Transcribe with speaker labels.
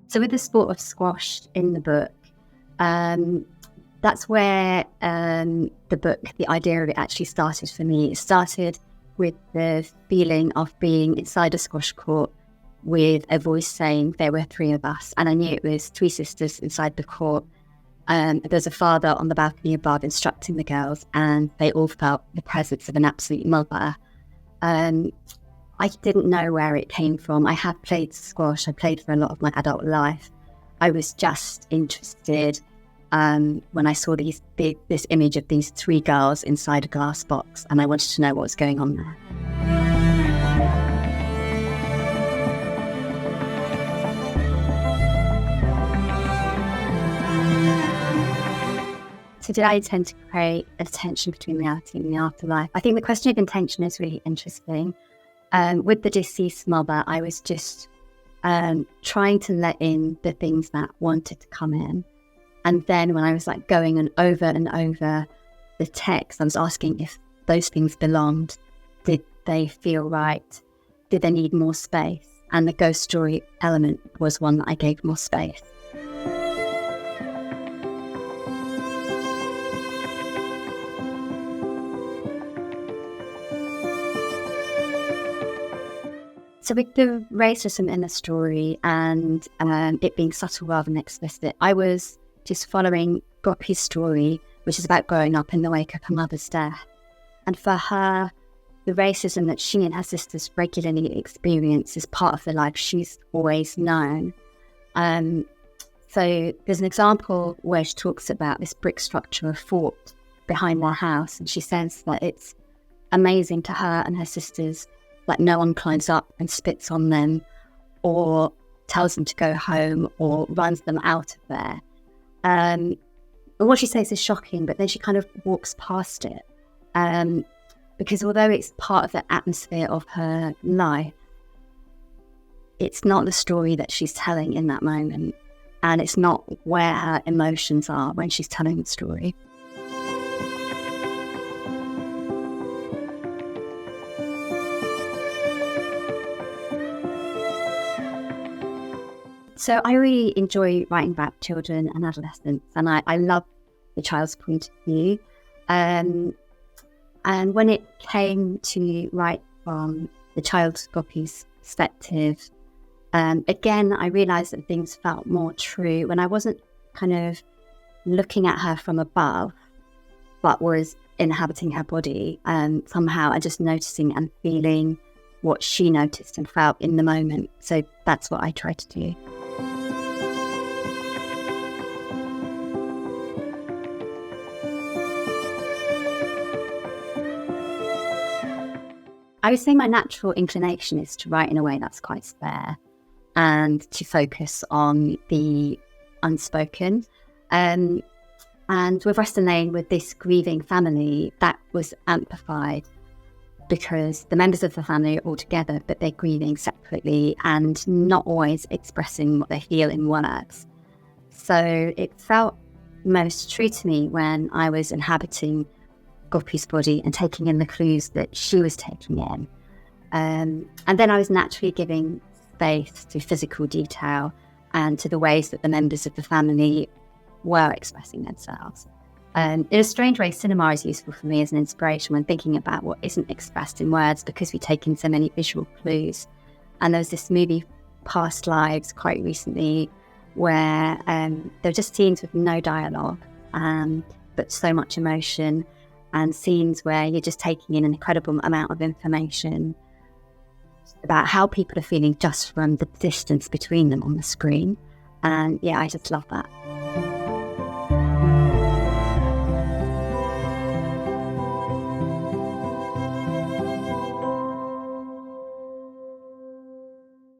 Speaker 1: So with the sport of squash in the book, that's where the book, the idea of it actually started for me. It started with the feeling of being inside a squash court with a voice saying there were three of us. And I knew it was three sisters inside the court. There's a father on the balcony above instructing the girls, and they all felt the presence of an absolute mother. I didn't know where it came from. I had played squash. I played for a lot of my adult life. I was just interested when I saw this image of these three girls inside a glass box, and I wanted to know what was going on there. So did I intend to create a tension between reality and the afterlife? I think the question of intention is really interesting. With the deceased mother, I was just trying to let in the things that wanted to come in. And then when I was like going and over the text, I was asking if those things belonged. Did they feel right? Did they need more space? And the ghost story element was one that I gave more space. So with the racism in the story and it being subtle rather than explicit, I was just following Gopi's story, which is about growing up in the wake of her mother's death. And for her, the racism that she and her sisters regularly experience is part of the life she's always known. So there's an example where she talks about this brick structure of fort behind their house, and she says that it's amazing to her and her sisters, like no one climbs up and spits on them or tells them to go home or runs them out of there. And what she says is shocking, but then she kind of walks past it. Because although it's part of the atmosphere of her life, it's not the story that she's telling in that moment. And it's not where her emotions are when she's telling the story. So I really enjoy writing about children and adolescents, and I love the child's point of view. And when it came to write from the child Gopi's perspective, again, I realised that things felt more true when I wasn't kind of looking at her from above, but was inhabiting her body, and somehow and just noticing and feeling what she noticed and felt in the moment. So that's what I try to do. I would say my natural inclination is to write in a way that's quite spare and to focus on the unspoken. And with Rushdie Lane, with this grieving family, that was amplified because the members of the family are all together, but they're grieving separately and not always expressing what they feel in words. So it felt most true to me when I was inhabiting Gopi's body and taking in the clues that she was taking in. And then I was naturally giving space to physical detail and to the ways that the members of the family were expressing themselves. In a strange way, cinema is useful for me as an inspiration when thinking about what isn't expressed in words because we take in so many visual clues. And there was this movie, Past Lives, quite recently, where there were just scenes with no dialogue, but so much emotion, and scenes where you're just taking in an incredible amount of information about how people are feeling just from the distance between them on the screen. And yeah, I just love that.